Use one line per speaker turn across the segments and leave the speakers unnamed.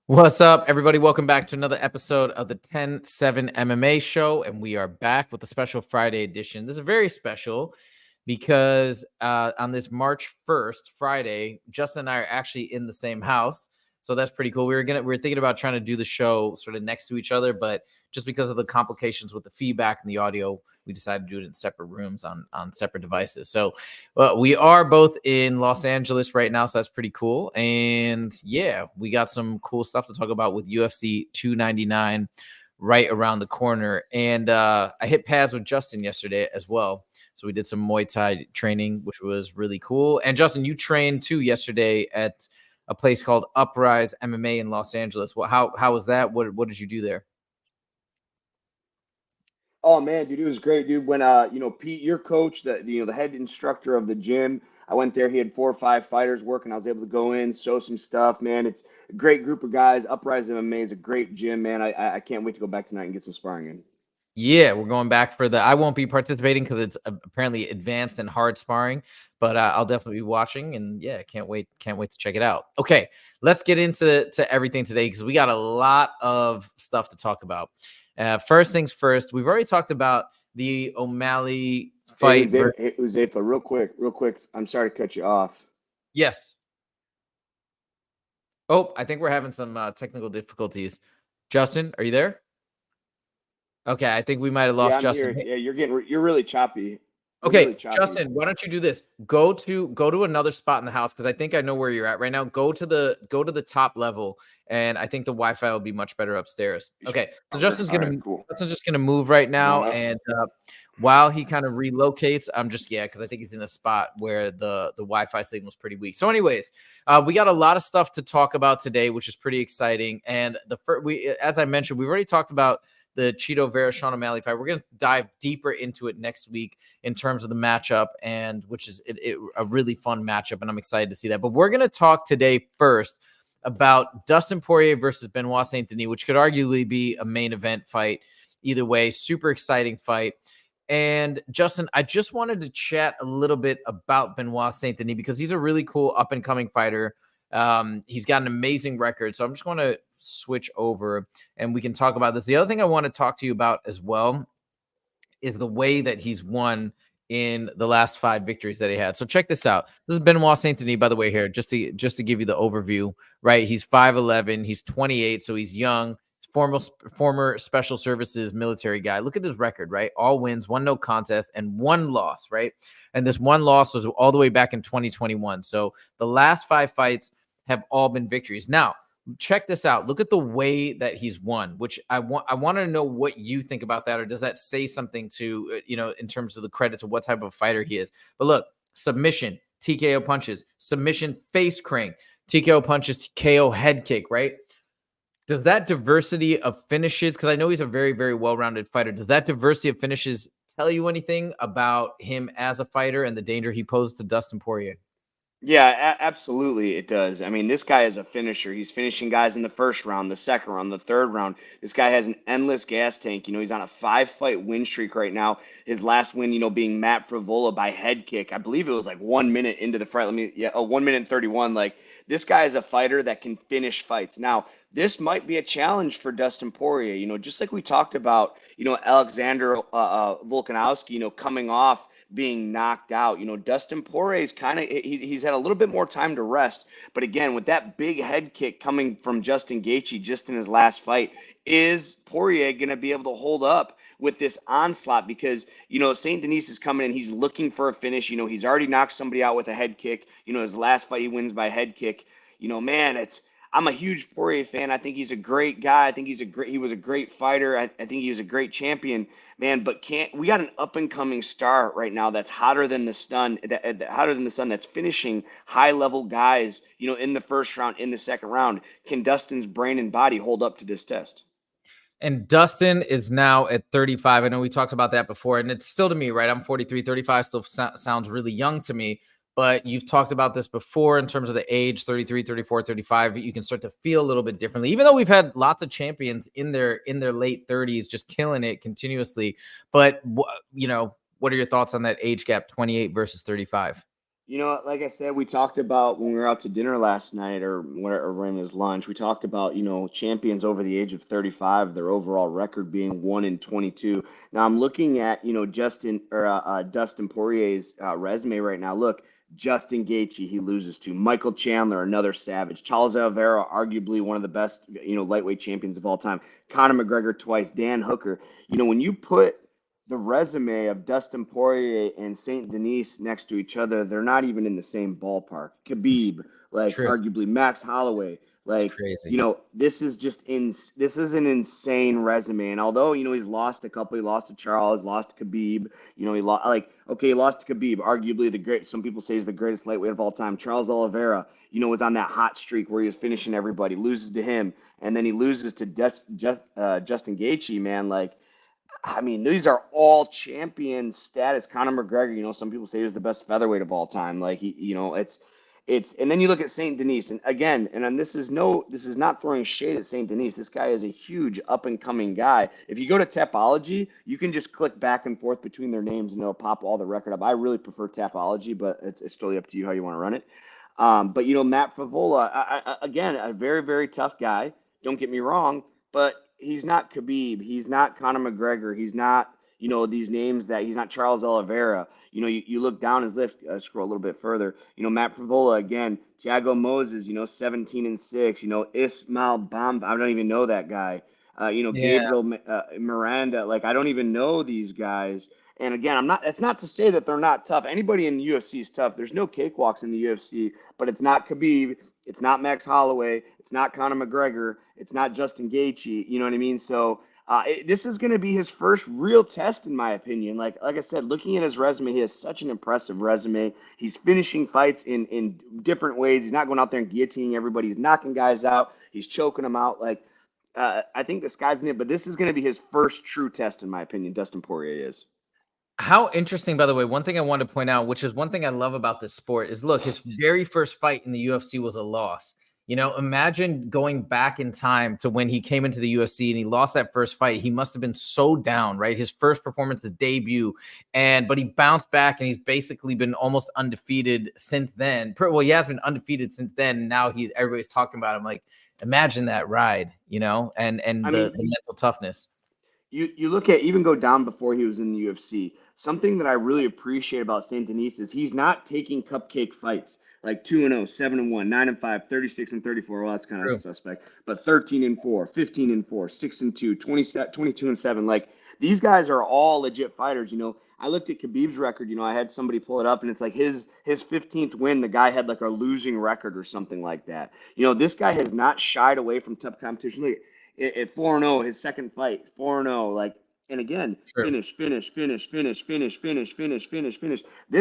What's up, everybody? Welcome back to another episode of the 10-7 MMA Show, and we are back with a special Friday edition. This is very special because on this March 1st, Friday, Justin and I are actually in the same house, so that's pretty cool. We were thinking about trying to do the show sort of next to each other, but just because of the complications with the feedback and the audio, we decided to do it in separate rooms on separate devices. So we are both in Los Angeles right now, so that's pretty cool. And yeah, we got some cool stuff to talk about with UFC 299 right around the corner. And I hit pads with Justin yesterday as well. So we did some Muay Thai training, which was really cool. And Justin, you trained too yesterday at a place called Uprise MMA in Los Angeles. Well, how was that? What did you do there?
Oh man, dude, it was great, dude. When Pete, your coach, the head instructor of the gym, I went there. He had 4 or 5 fighters working. I was able to go in, show some stuff, man. It's a great group of guys. Uprise MMA is a great gym, man. I can't wait to go back tonight and get some sparring in.
Yeah, we're going back for I won't be participating because it's apparently advanced and hard sparring, but I'll definitely be watching. And yeah, can't wait to check it out. Okay, let's get into everything today because we got a lot of stuff to talk about. First things first, we've already talked about the O'Malley
Hey,
fight.
Uzaifa, real quick. I'm sorry to cut you off.
Yes. Oh, I think we're having some technical difficulties. Justin, are you there? Okay, I think we might have
Yeah,
lost
I'm here.
Justin.
Yeah, you're really choppy. You're
Okay,
really choppy.
Justin, why don't you do this? Go to another spot in the house because I think I know where you're at right now. Go to the top level, and I think the Wi-Fi will be much better upstairs. Okay, so
Sure. All right, cool.
Justin's just gonna move right
No,
now,
no.
and while he kind of relocates, I'm just because I think he's in a spot where the Wi-Fi signal is pretty weak. So, anyways, we got a lot of stuff to talk about today, which is pretty exciting. And as I mentioned, we've already talked about the Chito Vera Sean O'Malley fight. We're gonna dive deeper into it next week in terms of the matchup, and which is a really fun matchup, and I'm excited to see that. But we're going to talk today first about Dustin Poirier versus Benoit Saint Denis, which could arguably be a main event fight. Either way, super exciting fight. And Justin, I just wanted to chat a little bit about Benoit Saint Denis because he's a really cool up and coming fighter. He's got an amazing record, so I'm just going to switch over and we can talk about this. The other thing I want to talk to you about as well is the way that he's won in the last 5 victories that he had. So check this out. This is Benoit Saint Denis, by the way, here, just to give you the overview, right? He's 5'11, he's 28, so he's young. He's former special services military guy. Look at his record, right? All wins, 1 no contest, and 1 loss, right? And this 1 loss was all the way back in 2021. So the last 5 fights have all been victories. Now, check this out. Look at the way that he's won, which I want to know what you think about that, or does that say something to in terms of the credits of what type of fighter he is? But look, submission, TKO punches, submission, face crank, TKO punches, KO head kick, right? Does that diversity of finishes, because I know he's a very, very well-rounded fighter, does that diversity of finishes tell you anything about him as a fighter and the danger he poses to Dustin Poirier?
Yeah, absolutely it does. I mean, this guy is a finisher. He's finishing guys in the first round, the second round, the third round. This guy has an endless gas tank. He's on a 5-fight win streak right now. His last win, being Matt Frivola by head kick. I believe it was like 1 minute into the fight. 1 minute and 31. Like, this guy is a fighter that can finish fights. Now, this might be a challenge for Dustin Poirier. Just like we talked about, Alexander Volkanovski, coming off being knocked out. Dustin Poirier's kind of he's had a little bit more time to rest, but again, with that big head kick coming from Justin Gaethje just in his last fight, is Poirier going to be able to hold up with this onslaught? Because Saint Denis is coming in, he's looking for a finish. He's already knocked somebody out with a head kick. His last fight he wins by head kick. Man, I'm a huge Poirier fan. I think he's a great guy. I think he was a great fighter. I think he was a great champion, man. But we got an up and coming star right now that's hotter than the sun, that's finishing high level guys, in the first round, in the second round. Can Dustin's brain and body hold up to this test?
And Dustin is now at 35. I know we talked about that before, and it's still to me, right? I'm 43, 35 still sounds really young to me, but you've talked about this before in terms of the age, 33, 34, 35. You can start to feel a little bit differently, even though we've had lots of champions in their late 30s just killing it continuously. But, what are your thoughts on that age gap, 28 versus 35?
You know, like I said, we talked about when we were out to dinner last night or when it was lunch, we talked about, champions over the age of 35, their overall record being 1-22. Now I'm looking at, Dustin Poirier's resume right now. Look, Justin Gaethje, he loses to Michael Chandler, another savage. Charles Oliveira, arguably one of the best, lightweight champions of all time. Conor McGregor twice, Dan Hooker. When you put the resume of Dustin Poirier and Saint Denis next to each other, they're not even in the same ballpark. Khabib, like
True.
arguably Max Holloway,
It's
like
crazy.
this is this is an insane resume. And although he's lost a couple, he lost to Charles, lost to Khabib, he lost he lost to Khabib, arguably the great. Some people say he's the greatest lightweight of all time. Charles Oliveira, was on that hot streak where he was finishing everybody, loses to him, and then he loses to Justin Gaethje, man, like. I mean, these are all champion status. Conor McGregor, some people say he was the best featherweight of all time. Like and then you look at Saint Denis, and again, and then this is not throwing shade at Saint Denis. This guy is a huge up and coming guy. If you go to Tapology, you can just click back and forth between their names and it'll pop all the record up. I really prefer Tapology, but it's totally up to you how you want to run it. But Matt Favola, again, a very, very tough guy. Don't get me wrong, but he's not Khabib. He's not Conor McGregor. He's not, these names that he's not Charles Oliveira. You look down his list, scroll a little bit further. Matt Favola again, Thiago Moses, 17-6. Ismail Bamba, I don't even know that guy.
Yeah.
Gabriel Miranda, like I don't even know these guys. And again, I'm not. It's not to say that they're not tough. Anybody in the UFC is tough. There's no cakewalks in the UFC, but it's not Khabib. It's not Max Holloway. It's not Conor McGregor. It's not Justin Gaethje. You know what I mean? So this is going to be his first real test, in my opinion. Like I said, looking at his resume, he has such an impressive resume. He's finishing fights in different ways. He's not going out there and guillotining everybody. He's knocking guys out. He's choking them out. Like I think the sky's in it, but this is going to be his first true test, in my opinion. Dustin Poirier is.
How interesting, by the way, one thing I wanted to point out, which is one thing I love about this sport, is look, his very first fight in the UFC was a loss. Imagine going back in time to when he came into the UFC and he lost that first fight. He must have been so down, right? His first performance, the debut, but he bounced back and he's basically been almost undefeated since then. Well, he has been undefeated since then. And now everybody's talking about him. Like, imagine that ride, and the mental toughness.
You look at even go down before he was in the UFC. Something that I really appreciate about Saint Denis is he's not taking cupcake fights like 2-0, 7-1, 9-5, 36-34. Well, that's kind of suspect, but 13-4, 15-4, 6-2, 22-7. Like these guys are all legit fighters. I looked at Khabib's record. I had somebody pull it up, and it's like his 15th win. The guy had like a losing record or something like that. This guy has not shied away from tough competition. Look, at 4-0, his second fight, 4-0, like, and again, finish. This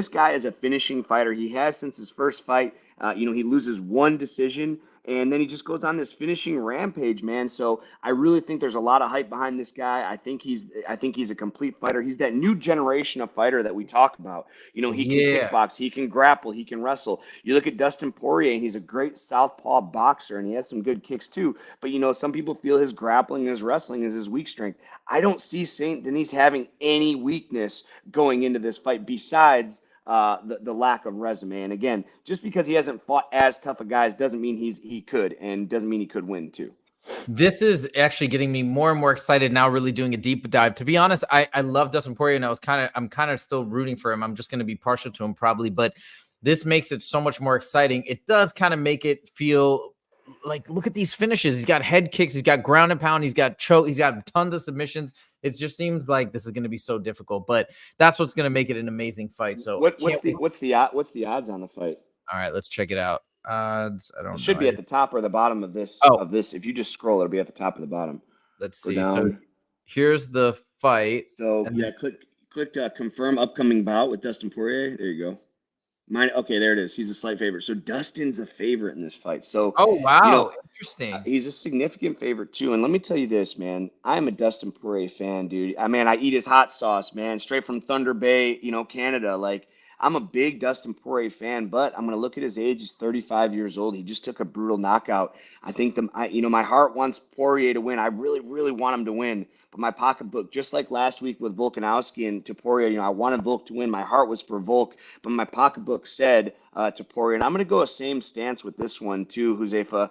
guy is a finishing fighter. He has since his first fight. He loses one decision, and then he just goes on this finishing rampage, man. So I really think there's a lot of hype behind this guy. I think he's a complete fighter. He's that new generation of fighter that we talk about. He can kickbox, he can grapple, he can wrestle. You look at Dustin Poirier, and he's a great southpaw boxer, and he has some good kicks too. But some people feel his grappling and his wrestling is his weak strength. I don't see Saint Denis having any weakness going into this fight besides the lack of resume. And again, just because he hasn't fought as tough a guys doesn't mean he could, and doesn't mean he could win too.
This is actually getting me more and more excited now, really doing a deep dive. To be honest, I love Dustin Poirier, and I'm kind of still rooting for him. I'm just going to be partial to him probably, but this makes it so much more exciting. It does kind of make it feel like, look at these finishes. He's got head kicks, he's got ground and pound, he's got choke, he's got tons of submissions. It just seems like this is going to be so difficult, but that's what's going to make it an amazing fight. So
what's the odds on the fight?
All right, let's check it out. Odds. I don't know.
It should be at the top or the bottom of this. Of this, if you just scroll, it'll be at the top or the bottom.
Let's see. So here's the fight.
So yeah, click confirm upcoming bout with Dustin Poirier. There you go. Okay, there it is. He's a slight favorite. So Dustin's a favorite in this fight. So
wow, interesting.
He's a significant favorite too. And let me tell you this, man. I'm a Dustin Poirier fan, dude. I eat his hot sauce, man, straight from Thunder Bay, Canada. Like I'm a big Dustin Poirier fan, but I'm going to look at his age. He's 35 years old. He just took a brutal knockout. I think my heart wants Poirier to win. I really, really want him to win. But my pocketbook, just like last week with Volkanovski and to Poirier, I wanted Volk to win. My heart was for Volk, but my pocketbook said to Poirier. And I'm going to go a same stance with this one too, Josefa.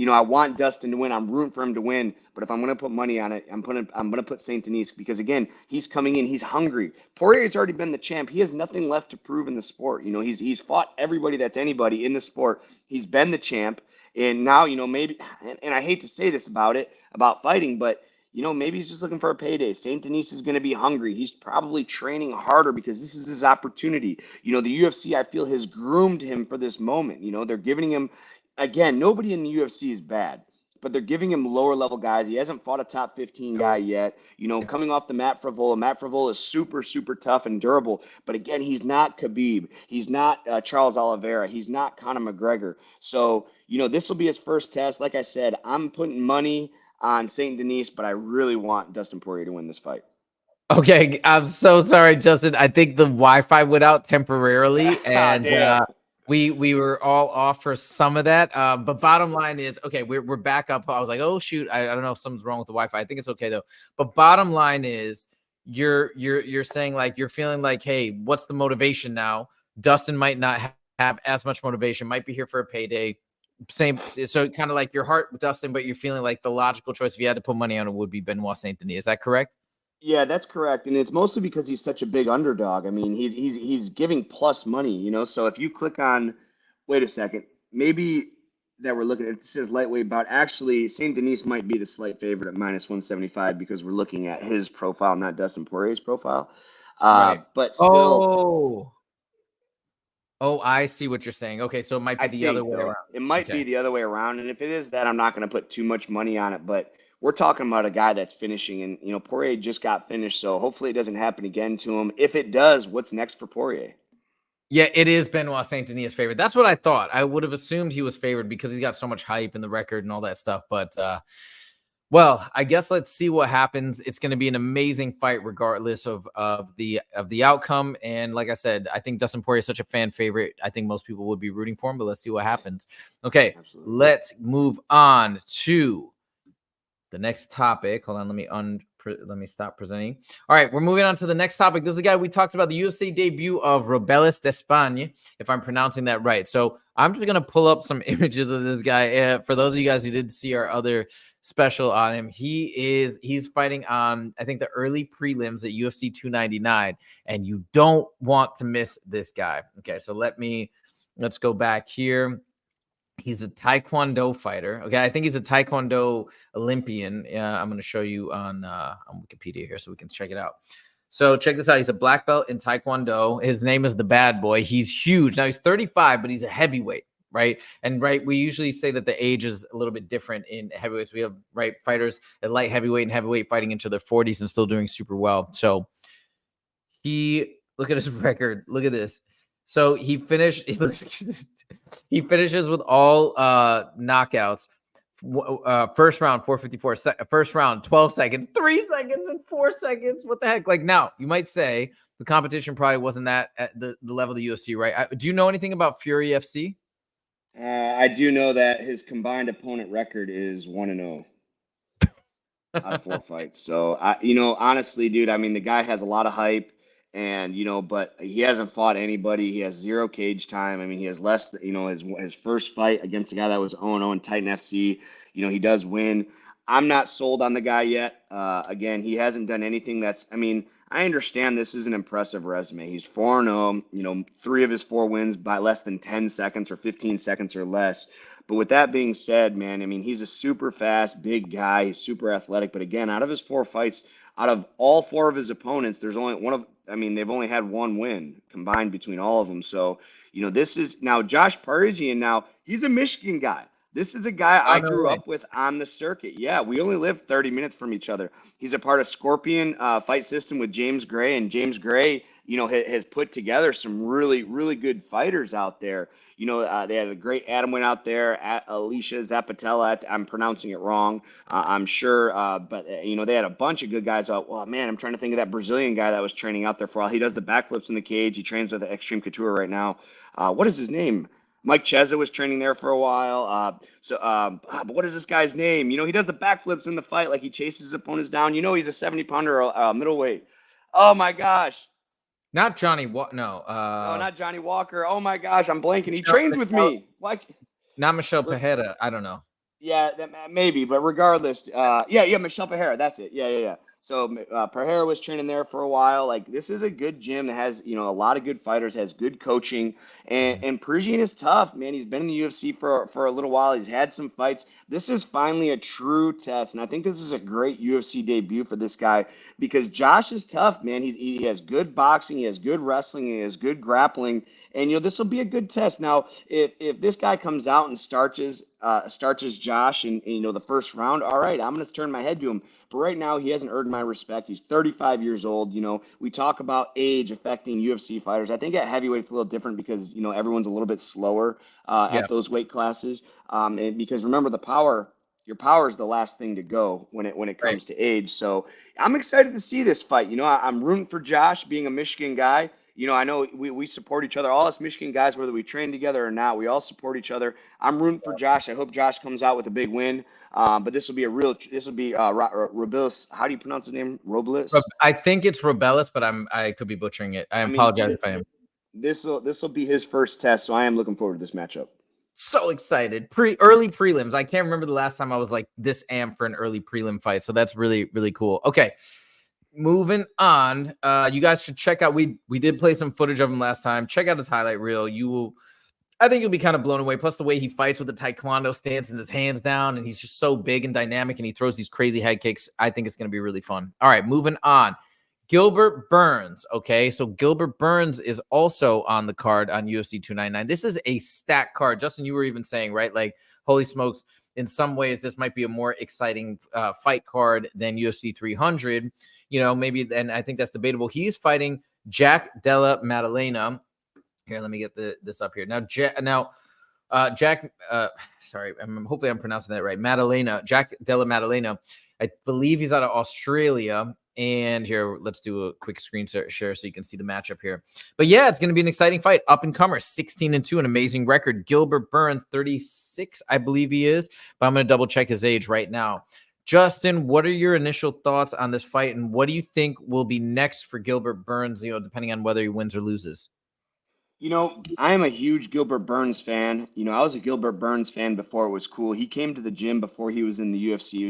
I want Dustin to win. I'm rooting for him to win. But if I'm going to put money on it, I'm going to put Saint Denis because again, he's coming in. He's hungry. Poirier's already been the champ. He has nothing left to prove in the sport. He's fought everybody that's anybody in the sport. He's been the champ. And now, maybe, and I hate to say this about fighting, but maybe he's just looking for a payday. Saint Denis is going to be hungry. He's probably training harder because this is his opportunity. The UFC, I feel, has groomed him for this moment. They're giving him, again, nobody in the UFC is bad, but they're giving him lower level guys. He hasn't fought a top 15 guy yet. Coming off the Matt Frevola. Matt Frevola is super, super tough and durable. But again, he's not Khabib. He's not Charles Oliveira. He's not Conor McGregor. So, this will be his first test. Like I said, I'm putting money on Saint Denis, but I really want Dustin Poirier to win this fight.
Okay, I'm so sorry, Justin. I think the Wi-Fi went out temporarily, and we were all off for some of that. But bottom line is, okay, we're back up. I was like, oh shoot, I don't know if something's wrong with the Wi-Fi. I think it's okay though. But bottom line is, you're saying like you're feeling like, hey, what's the motivation now? Dustin might not have as much motivation. Might be here for a payday. Same, so kind of like your heart with Dustin, but you're feeling like the logical choice if you had to put money on it would be Benoit Saint Denis. Is that correct?
Yeah, that's correct, and it's mostly because he's such a big underdog. I mean, he's giving plus money. So if you click on, wait a second, maybe that we're looking at, it says lightweight bout. Actually, Saint Denis might be the slight favorite at -175 because we're looking at his profile, not Dustin Poirier's profile.
Right.
But still,
Oh, I see what you're saying. Okay, so it might be
I
the other
think
way
though
around.
it might be
Okay.
the other way around, and if it is that, I'm not going to put too much money on it. But we're talking about a guy that's finishing, and Poirier just got finished, so hopefully it doesn't happen again to him. If it does, what's next for Poirier?
Yeah, it is Benoit Saint Denis' favorite. That's what I thought. I would have assumed he was favored because he's got so much hype in the record and all that stuff. But well, I guess let's see what happens. It's going to be an amazing fight, regardless of the outcome. And like I said, I think Dustin Poirier is such a fan favorite. I think most people would be rooting for him. But let's see what happens. Okay,
Absolutely.
let's move on to the next topic. Hold on, let me stop presenting. All right, we're moving on to the next topic. This is a guy we talked about, the UFC debut of Robelis Despagne, if I'm pronouncing that right. So I'm just gonna pull up some images of this guy. For those of you guys who didn't see our other special on him, he's fighting on, I think, the early prelims at UFC 299, and you don't want to miss this guy. Okay, so let's go back here. He's a Taekwondo fighter. Okay, I think he's a Taekwondo Olympian. I'm going to show you on Wikipedia here so we can check it out. So check this out. He's a black belt in Taekwondo. His name is the Bad Boy. He's huge. Now he's 35, but he's a heavyweight, right? And we usually say that the age is a little bit different in heavyweights. We have fighters at light heavyweight and heavyweight fighting into their 40s and still doing super well. So look at his record. Look at this. So he finishes with all knockouts. First round 454, first round 12 seconds, 3 seconds, and 4 seconds. What the heck? Like, now you might say the competition probably wasn't that at the level of the UFC, right? Do you know anything about Fury FC?
I do know that his combined opponent record is 1-0 out of 4 fights. So honestly, dude, I mean, the guy has a lot of hype, and but he hasn't fought anybody. He has 0 cage time. I mean, he has less. His first fight against a guy that was 0-0 in Titan FC. He does win. I'm not sold on the guy yet. Again, he hasn't done anything that's. I mean, I understand this is an impressive resume. He's 4-0. 3 of his 4 wins by less than 10 seconds or 15 seconds or less. But with that being said, man, I mean, he's a super fast, big guy. He's super athletic. But again, out of his 4 fights, out of all 4 of his opponents, there's only one of, I mean, they've only had 1 win combined between all of them. So, this is now Josh Parisian. Now, he's a Michigan guy. This is a guy
Oh,
I
no
grew
way.
up with on the circuit. Yeah, we only live 30 minutes from each other. He's a part of Scorpion Fight System with James Gray, and James Gray, has put together some really, really good fighters out there. They had a great Adam went out there, Alicia Zapatella. I'm pronouncing it wrong, I'm sure, but they had a bunch of good guys out. Well, man, I'm trying to think of that Brazilian guy that was training out there for a while. He does the backflips in the cage. He trains with Extreme Couture right now. What is his name? Mike Cheza was training there for a while. But what is this guy's name? He does the backflips in the fight, like he chases his opponents down. He's a 70-pounder, middleweight. Oh my gosh.
Not Johnny. What? No.
No, not Johnny Walker. Oh my gosh, I'm blanking. He
Michelle,
trains with me. Why?
not Michelle Pajeda. I don't know.
Yeah, maybe, but regardless, yeah, Michelle Pajera, that's it. Yeah. So Pajera was training there for a while. Like this is a good gym that has a lot of good fighters, has good coaching, and Parisian is tough, man. He's been in the UFC for a little while. He's had some fights. This is finally a true test, and I think this is a great UFC debut for this guy because Josh is tough, man. He has good boxing, he has good wrestling, he has good grappling, and this will be a good test. Now, if this guy comes out and starches Josh in the first round, all right, I'm going to turn my head to him. But right now, he hasn't earned my respect. He's 35 years old. We talk about age affecting UFC fighters. I think at heavyweight it's a little different because everyone's a little bit slower
Yeah.
at those weight classes. And because remember your power is the last thing to go when it
Right.
comes to age. So I'm excited to see this fight. I'm rooting for Josh, being a Michigan guy. I know we support each other. All us Michigan guys, whether we train together or not, we all support each other. I'm rooting for Josh. I hope Josh comes out with a big win. But this will be Robelis. How do you pronounce his name? Robelis.
I think it's Robelis, but I could be butchering it. I
I mean,
apologize if I am.
this will be his first test, so I am looking forward to this matchup.
So excited. Early prelims. I can't remember the last time I was like this amped for an early prelim fight. So that's really, really cool. Okay. Moving on. You guys should check out. We did play some footage of him last time. Check out his highlight reel. I think you'll be kind of blown away. Plus the way he fights with the taekwondo stance and his hands down, and he's just so big and dynamic, and he throws these crazy head kicks. I think it's going to be really fun. All right, moving on. Gilbert Burns. Okay, so Gilbert Burns is also on the card on UFC 299. This is a stacked card. Justin, you were even saying, right? Like, holy smokes, in some ways, this might be a more exciting fight card than UFC 300. Maybe, and I think that's debatable. He's fighting Jack Della Maddalena. Here, let me get this up here. Now, Jack, sorry, hopefully I'm pronouncing that right. Jack Della Maddalena. I believe he's out of Australia. And here, let's do a quick screen share so you can see the matchup here. But yeah, it's going to be an exciting fight. Up and comer, 16-2, an amazing record. Gilbert Burns, 36, I believe he is. But I'm going to double check his age right now. Justin, what are your initial thoughts on this fight, and what do you think will be next for Gilbert Burns? Depending on whether he wins or loses.
I am a huge Gilbert Burns fan. I was a Gilbert Burns fan before it was cool. He came to the gym before he was in the UFC,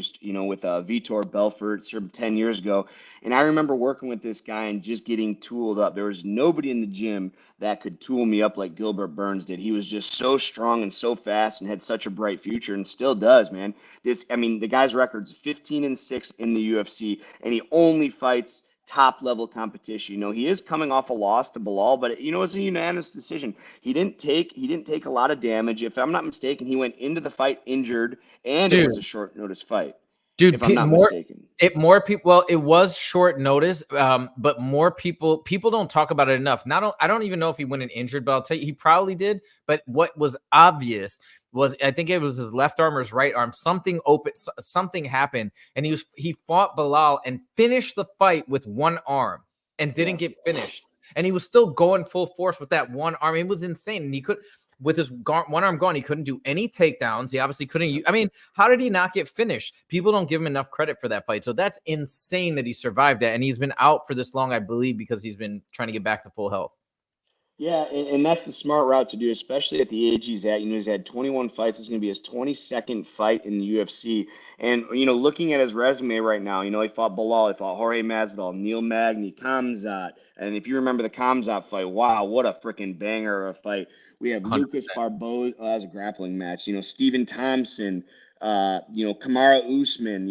with Vitor Belfort 10 years ago. And I remember working with this guy and just getting tooled up. There was nobody in the gym that could tool me up like Gilbert Burns did. He was just so strong and so fast and had such a bright future and still does, man. The guy's record's 15-6 in the UFC, and he only fights top level competition. He is coming off a loss to Bilal, but it's a unanimous decision. He didn't take a lot of damage. If I'm not mistaken, he went into the fight injured, and it was a short notice fight.
Dude,
if I'm not mistaken.
More people. Well, it was short notice, but more people don't talk about it enough. I don't even know if he went in injured, but I'll tell you, he probably did. But what was obvious was, I think it was his left arm or his right arm. Something open, something happened, and he fought Bilal and finished the fight with one arm and didn't get finished. And he was still going full force with that one arm. It was insane, and he could. With his one arm gone, he couldn't do any takedowns. He obviously couldn't. I mean, how did he not get finished? People don't give him enough credit for that fight. So that's insane that he survived that. And he's been out for this long, I believe, because he's been trying to get back to full health.
Yeah, and that's the smart route to do, especially at the age he's at. He's had 21 fights. It's going to be his 22nd fight in the UFC. And, looking at his resume right now, he fought Bilal, he fought Jorge Masvidal, Neil Magny, Khamzat. And if you remember the Khamzat fight, wow, what a freaking banger of a fight. We had
100%.
Lucas Barboza. Oh, that was a grappling match. Stephen Thompson, Kamara Usman,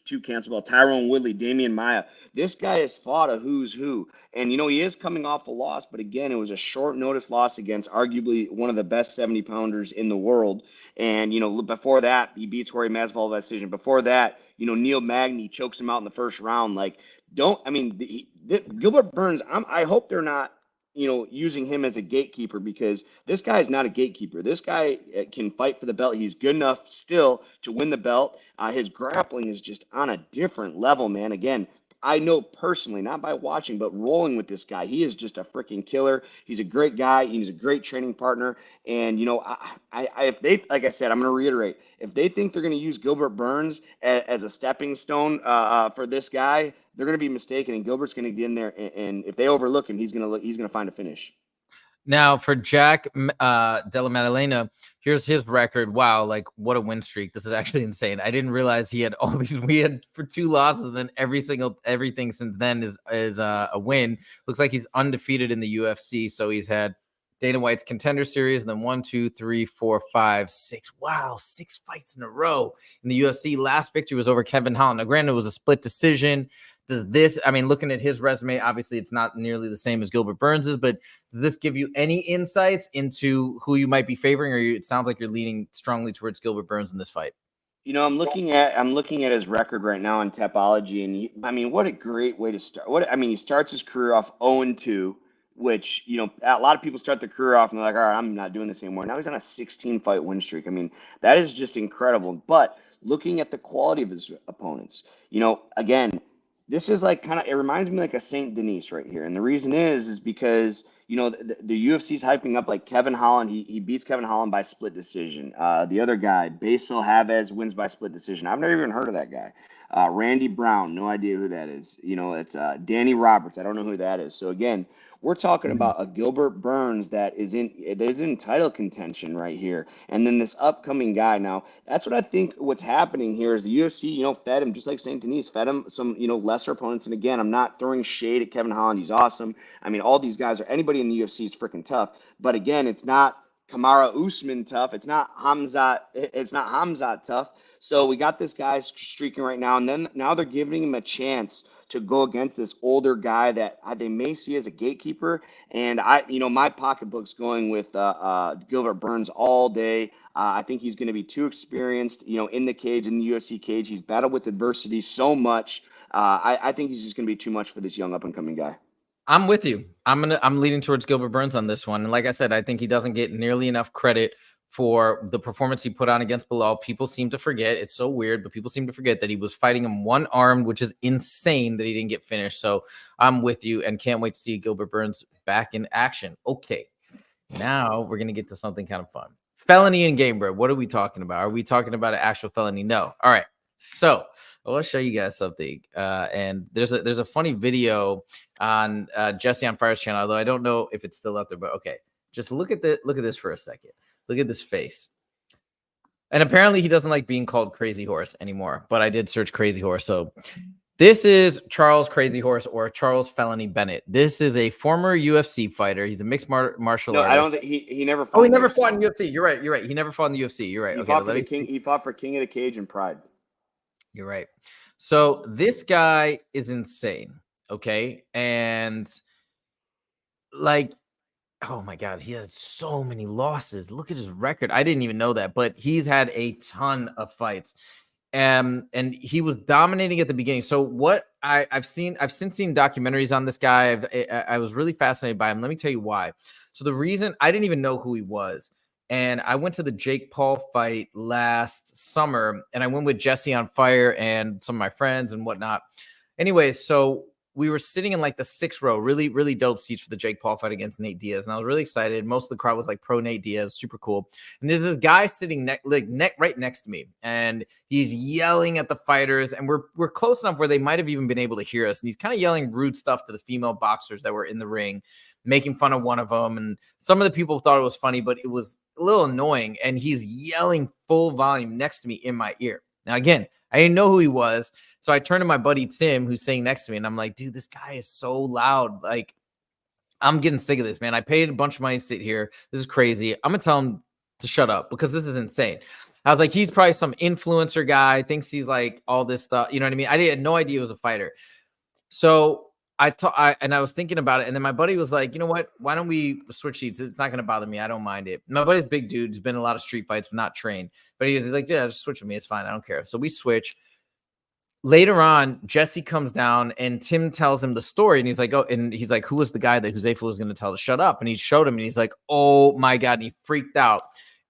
two cancelable, Tyrone Woodley, Damian Maya. This guy has fought a who's who. And, he is coming off a loss, but again, it was a short notice loss against arguably one of the best 70 pounders in the world. And, before that, he beats Jorge Masvidal by decision. Before that, Neil Magny chokes him out in the first round. Like, Gilbert Burns, I hope they're not, using him as a gatekeeper, because this guy is not a gatekeeper. This guy can fight for the belt. He's good enough still to win the belt. His grappling is just on a different level, man. Again, I know personally, not by watching, but rolling with this guy. He is just a freaking killer. He's a great guy. He's a great training partner. And, if they, like I said, I'm going to reiterate, if they think they're going to use Gilbert Burns as a stepping stone for this guy, they're going to be mistaken. And Gilbert's going to get in there, and if they overlook him, he's going to find a finish.
Now, for Jack Della Maddalena, here's his record. Wow, like what a win streak. This is actually insane. I didn't realize he had all these. We had for 2 losses, and then everything since then is a win. Looks like he's undefeated in the UFC. So he's had Dana White's Contender Series, and then 1, 2, 3, 4, 5, 6. Wow, 6 fights in a row in the UFC. Last victory was over Kevin Holland. Now, granted, it was a split decision. Looking at his resume, obviously it's not nearly the same as Gilbert Burns's, but does this give you any insights into who you might be favoring, or it sounds like you're leaning strongly towards Gilbert Burns in this fight?
I'm looking at his record right now on Tapology, and what a great way to start. He starts his career off 0-2, which, a lot of people start their career off and they're like, all right, I'm not doing this anymore. Now he's on a 16-fight win streak. That is just incredible. But looking at the quality of his opponents, again, this is like it reminds me like a Saint Denis right here. And the reason is because, the UFC's hyping up like Kevin Holland. He beats Kevin Holland by split decision. The other guy, Basil Havez, wins by split decision. I've never even heard of that guy. Randy Brown, no idea who that is. It's Danny Roberts. I don't know who that is. So again, we're talking about a Gilbert Burns that is in title contention right here. And then this upcoming guy. Now, that's what I think what's happening here is the UFC, fed him, just like St. Denis, fed him some, lesser opponents. And again, I'm not throwing shade at Kevin Holland. He's awesome. All these guys anybody in the UFC is freaking tough. But again, it's not Kamara Usman tough. It's not Hamzat tough. So we got this guy streaking right now. And then now they're giving him a chance to go against this older guy that they may see as a gatekeeper. And my pocketbook's going with Gilbert Burns all day. I think he's going to be too experienced, in the cage, in the UFC cage. He's battled with adversity so much. I think he's just going to be too much for this young up and coming guy.
I'm with you. I'm leaning towards Gilbert Burns on this one. And like I said, I think he doesn't get nearly enough credit for the performance he put on against Bilal. People seem to forget. It's so weird, but people seem to forget that he was fighting him one-armed, which is insane that he didn't get finished. So I'm with you and can't wait to see Gilbert Burns back in action. Okay, now we're going to get to something kind of fun. Felony and game bread. What are we talking about? Are we talking about an actual felony? No. All right. So I want to show you guys something. And there's a funny video on Jesse on Fire's channel, although I don't know if it's still out there, but okay. Just look at this for a second. Look at this face. And apparently he doesn't like being called Crazy Horse anymore, but I did search Crazy Horse. So this is Charles Crazy Horse, or Charles Felony Bennett. This is a former UFC fighter. He's a mixed martial artist.
I don't think he never fought.
Oh, he never fought in UFC. You're right. He never fought in the UFC. You're right.
He fought for King of the Cage and Pride.
You're right. So this guy is insane. Okay. And like, oh my God, he has so many losses. Look at his record. I didn't even know that, but he's had a ton of fights. And he was dominating at the beginning. So what I've since seen documentaries on this guy. I was really fascinated by him. Let me tell you why. So the reason I didn't even know who he was. And I went to the Jake Paul fight last summer, and I went with Jesse on Fire and some of my friends and whatnot. Anyways, so we were sitting in like the 6th row, really, really dope seats for the Jake Paul fight against Nate Diaz. And I was really excited. Most of the crowd was like pro Nate Diaz, super cool. And there's this guy sitting right next to me, and he's yelling at the fighters. And we're close enough where they might have even been able to hear us. And he's kind of yelling rude stuff to the female boxers that were in the ring, making fun of one of them. And some of the people thought it was funny, but it was a little annoying. And he's yelling full volume next to me in my ear. Now, again, I didn't know who he was. So I turned to my buddy Tim, who's sitting next to me, and I'm like, dude, this guy is so loud. Like, I'm getting sick of this, man. I paid a bunch of money to sit here. This is crazy. I'm going to tell him to shut up because this is insane. I was like, he's probably some influencer guy, thinks he's like all this stuff. You know what I mean? I had no idea he was a fighter. So I was thinking about it, and then my buddy was like, you know what? Why don't we switch seats? It's not going to bother me. I don't mind it. My buddy's a big dude. He's been in a lot of street fights, but not trained. But he's like, yeah, just switch with me. It's fine. I don't care. So we switch. Later on, Jesse comes down and Tim tells him the story, and he's like, oh, and he's like, who was the guy that Huzaifa was going to tell to shut up? And he showed him, and he's like, oh my God. And he freaked out.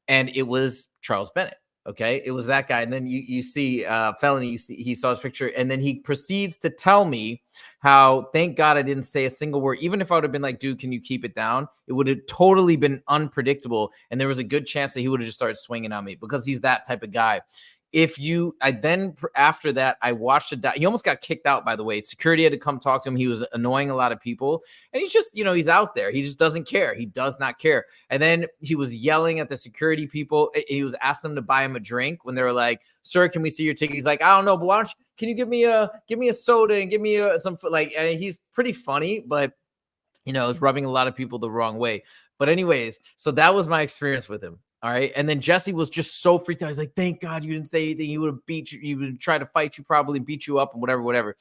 And it was Charles Bennett. Okay. It was that guy. And then you see Felony, he saw his picture, and then he proceeds to tell me how, thank God I didn't say a single word. Even if I would have been like, dude, can you keep it down? It would have totally been unpredictable. And there was a good chance that he would have just started swinging on me because he's that type of guy. After that, I watched he almost got kicked out, by the way. Security had to come talk to him. He was annoying a lot of people, and he's just, he's out there. He just doesn't care. He does not care. And then he was yelling at the security people. He was asking them to buy him a drink when they were like, sir, can we see your ticket? He's like, I don't know, but why don't you, can you give me a soda and give me some, like, and he's pretty funny, but it's rubbing a lot of people the wrong way. But anyways, so that was my experience with him. All right. And then Jesse was just so freaked out. He's like, thank God you didn't say anything. He would have beat you. He would try to fight you, probably beat you up and whatever.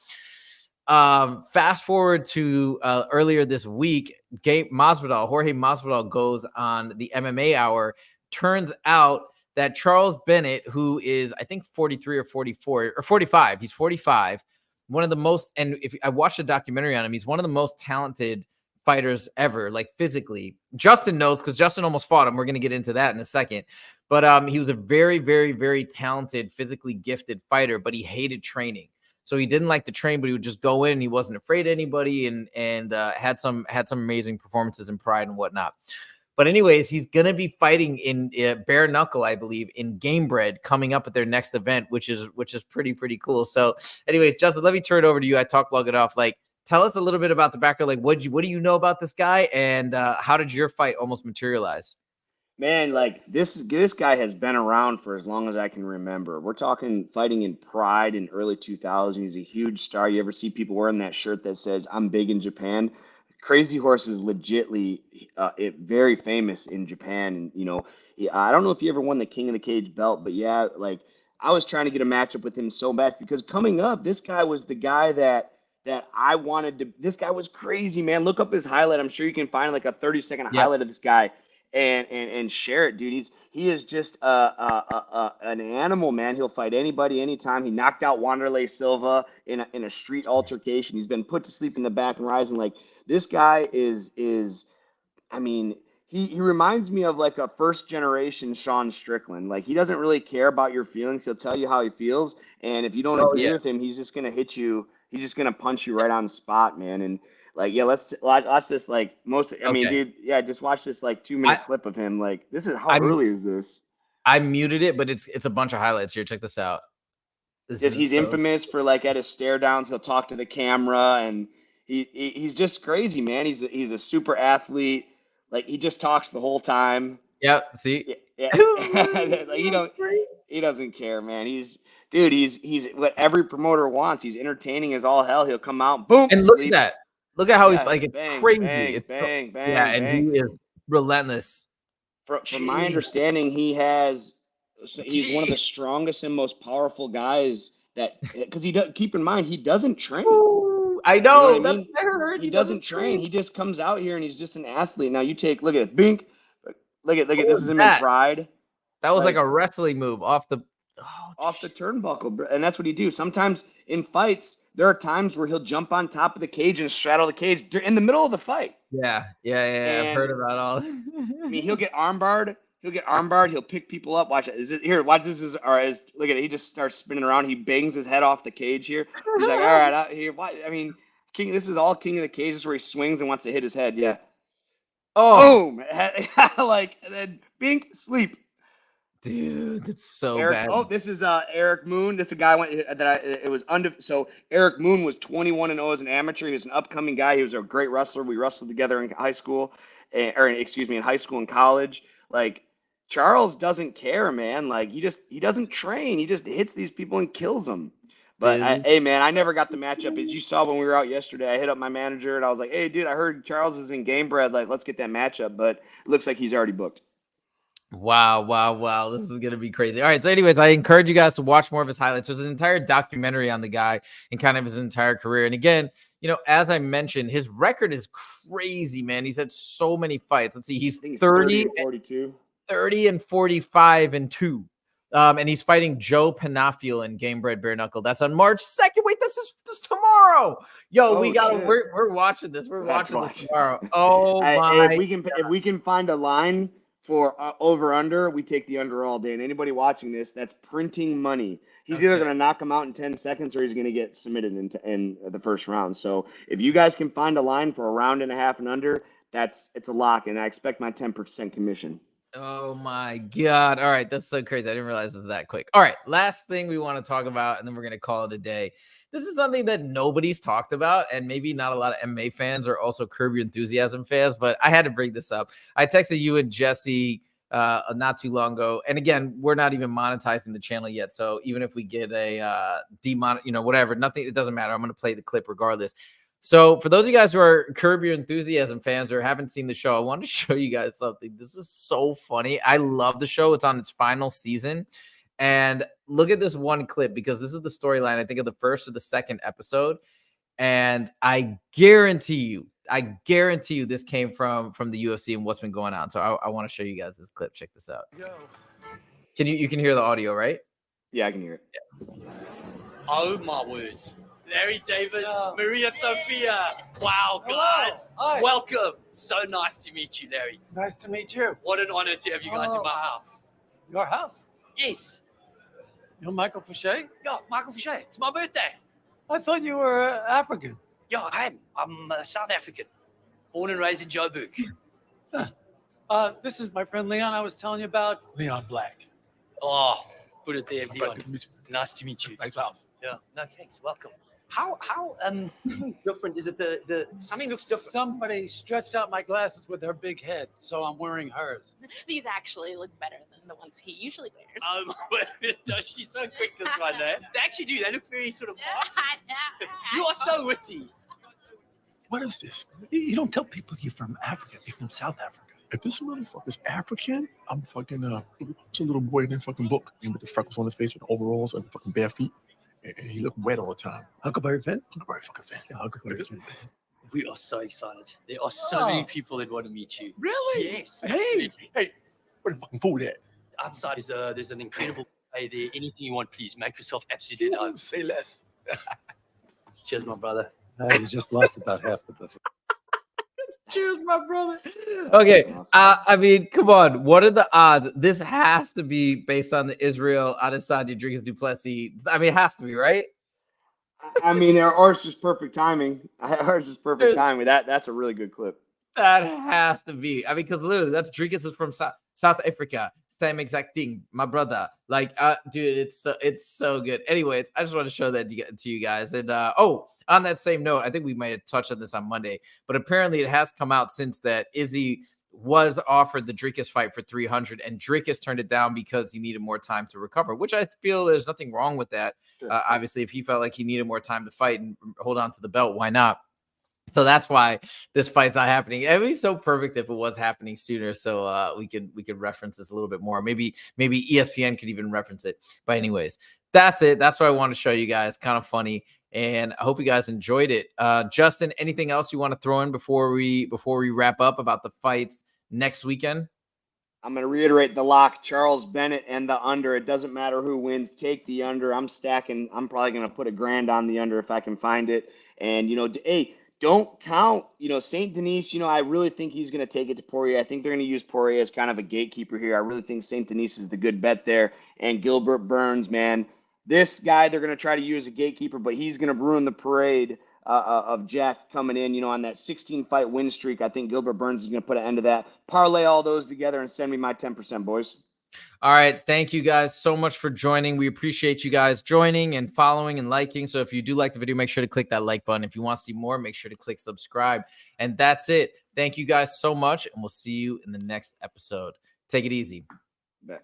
Fast forward to earlier this week, Jorge Masvidal goes on the MMA Hour. Turns out that Charles Bennett, who is, I think, 43 or 44 or 45, he's 45. One of the most, and if I watched a documentary on him, he's one of the most talented fighters ever, like physically. Justin knows because Justin almost fought him. We're going to get into that in a second. But he was a very, very, very talented, physically gifted fighter, but he hated training. So he didn't like to train, but he would just go in. He wasn't afraid of anybody, and had some amazing performances and pride and whatnot. But anyways, he's going to be fighting in bare knuckle, I believe, in Gamebred coming up at their next event, which is pretty cool. So anyways, Justin, let me turn it over to you. I talked long enough. Like, tell us a little bit about the background. Like, what do you know about this guy, and how did your fight almost materialize?
Man, like this guy has been around for as long as I can remember. We're talking fighting in Pride in early 2000. He's a huge star. You ever see people wearing that shirt that says "I'm big in Japan"? Crazy Horse is legitly very famous in Japan. And I don't know if he ever won the King of the Cage belt, but yeah, like I was trying to get a matchup with him so bad because coming up, this guy was the guy that I wanted to. This guy was crazy, man. Look up his highlight. I'm sure you can find like a 30-second
Yep.
highlight of this guy and share it, dude. He is just an animal, man. He'll fight anybody, anytime. He knocked out Wanderlei Silva in a street altercation. He's been put to sleep in the back and rising. Like this guy is. I mean, he reminds me of like a first generation Sean Strickland. Like he doesn't really care about your feelings. He'll tell you how he feels, and if you don't agree with him, he's just gonna hit you. He's just gonna punch you right on the spot, man. And like, yeah, let's watch this. Like I mean, dude, yeah, just watch this like 2-minute clip of him. Like, this is how early is this?
I muted it, but it's a bunch of highlights here. Check this out.
He's infamous for like at his stare downs, he'll talk to the camera, and he's just crazy, man. He's a super athlete. Like he just talks the whole time.
Yep. See.
Yeah. Like, he doesn't care, man. He's what every promoter wants. He's entertaining as all hell. He'll come out, boom,
And look at that. Look at how he's like, it's
bang,
crazy.
Bang,
it's
bang, bang,
yeah, and
bang.
he is relentless.
From my understanding, he's one of the strongest and most powerful guys because he does. Keep in mind, he doesn't train.
Ooh, I know.
You know what I mean?
I heard.
He doesn't train. He just comes out here and he's just an athlete. Now look at it, Bink. Look at this is him in Pride.
That was like a wrestling move off the
turnbuckle, and that's what he do. Sometimes in fights, there are times where he'll jump on top of the cage and straddle the cage in the middle of the fight.
Yeah. I've heard about all.
I mean, he'll get armbarred. He'll pick people up. Watch it. Here, watch this. Look at it. He just starts spinning around. He bangs his head off the cage here. He's like, all right, here. I mean, King. This is all King of the Cage. This is where he swings and wants to hit his head. Yeah.
Oh.
Boom. Like, and then bink, sleep.
Dude, that's so
bad. Oh, this is Eric Moon. This is a guy so Eric Moon was 21-0 as an amateur. He was an upcoming guy. He was a great wrestler. We wrestled together in high school, in high school and college. Like Charles doesn't care, man. Like he doesn't train. He just hits these people and kills them. But hey, man, I never got the matchup. As you saw when we were out yesterday, I hit up my manager and I was like, "Hey, dude, I heard Charles is in Gamebred. Like, let's get that matchup." But it looks like he's already booked.
Wow. This is going to be crazy. All right. So anyways, I encourage you guys to watch more of his highlights. There's an entire documentary on the guy and kind of his entire career. And again, as I mentioned, his record is crazy, man. He's had so many fights. Let's see. He's
30 and 42.
30 and 45 and 2. And he's fighting Joe Panafiel in Game Bred Bare Knuckle. That's on March 2nd. Wait, this tomorrow. Yo, we're watching this. We're watching this tomorrow. Oh my!
If we can find a line for over under, we take the under all day. And anybody watching this, that's printing money. He's either going to knock him out in 10 seconds or he's going to get submitted in the first round. So if you guys can find a line for a round and a half and under, it's a lock. And I expect my 10% commission.
Oh my God. All right. That's so crazy. I didn't realize it was that quick. All right. Last thing we want to talk about, and then we're going to call it a day. This is something that nobody's talked about, and maybe not a lot of MMA fans or also Curb Your Enthusiasm fans, but I had to bring this up. I texted you and Jesse not too long ago. And again, we're not even monetizing the channel yet. So even if we get a whatever, nothing, it doesn't matter. I'm going to play the clip regardless. So for those of you guys who are Curb Your Enthusiasm fans or haven't seen the show, I want to show you guys something. This is so funny. I love the show. It's on its final season. And look at this one clip, because this is the storyline, I think, of the first or the second episode. And I guarantee you this came from the UFC and what's been going on. So I want to show you guys this clip. Check this out. You can hear the audio, right?
Yeah, I can hear it.
Yeah. Oh my words. Larry David, Maria Sophia. Wow, guys. Hi. Welcome. So nice to meet you, Larry.
Nice to meet you.
What an honor to have you guys in my house.
Your house?
Yes.
You're Michael Fouché?
Yeah, Michael Fouché. It's my birthday.
I thought you were African.
Yeah, I am. I'm South African. Born and raised in Joburg.
This is my friend Leon I was telling you about. Leon Black.
Oh, put it there, Leon. Nice to meet you.
Nice house.
Yeah. No, thanks. Welcome. How something's different? Is it the something looks different?
Somebody stretched out my glasses with her big head, so I'm wearing hers.
These actually look better than the ones he usually wears.
She's so quick this one, eh? They actually do. They look very sort of You are so witty.
What is this? You don't tell people you're from Africa. You're from South Africa.
If this motherfucker's African, I'm fucking it's a little boy in that fucking book with the freckles on his face with overalls and fucking bare feet. And he looked wet all the time.
Huckleberry Finn?
Huckleberry fucking Finn.
Yeah, Huckleberry Finn.
We are so excited. There are so many people that want to meet you.
Really?
Yes, absolutely.
Hey, where the fucking food at?
Outside is there's an incredible buffet there. Anything you want, please make yourself absolutely at home.
Say less.
Cheers, my brother.
You just lost about half the buffet.
Cheers, my brother. Okay, I mean, come on. What are the odds? This has to be based on the Israel Adesanya Dricus du Plessis. I mean, it has to be, right?
I mean, ours is perfect timing. Ours is perfect timing. That's a really good clip.
That has to be. I mean, because literally, that's Dricus is from South Africa. Same exact thing, my brother. Like, dude, it's so good. Anyways, I just want to show that to you guys. And on that same note, I think we might have touched on this on Monday, but apparently it has come out since that Izzy was offered the Dricus fight for 300, and Dricus turned it down because he needed more time to recover, which I feel there's nothing wrong with that. Sure. Obviously, if he felt like he needed more time to fight and hold on to the belt, why not? So that's why this fight's not happening. It would be so perfect if it was happening sooner, so we could reference this a little bit more. Maybe ESPN could even reference it. But anyways, that's it. That's what I want to show you guys. Kind of funny, and I hope you guys enjoyed it. Justin, anything else you want to throw in before we wrap up about the fights next weekend?
I'm going to reiterate the lock: Charles Bennett and the under. It doesn't matter who wins. Take the under. I'm stacking. I'm probably going to put $1,000 on the under if I can find it. And hey. Don't count, St. Denis, I really think he's going to take it to Poirier. I think they're going to use Poirier as kind of a gatekeeper here. I really think St. Denis is the good bet there. And Gilbert Burns, man, this guy they're going to try to use as a gatekeeper, but he's going to ruin the parade of Jack coming in, on that 16-fight win streak. I think Gilbert Burns is going to put an end to that. Parlay all those together and send me my 10%, boys.
All right. Thank you guys so much for joining. We appreciate you guys joining and following and liking. So if you do like the video, make sure to click that like button. If you want to see more, make sure to click subscribe. And that's it. Thank you guys so much. And we'll see you in the next episode. Take it easy.
Bet.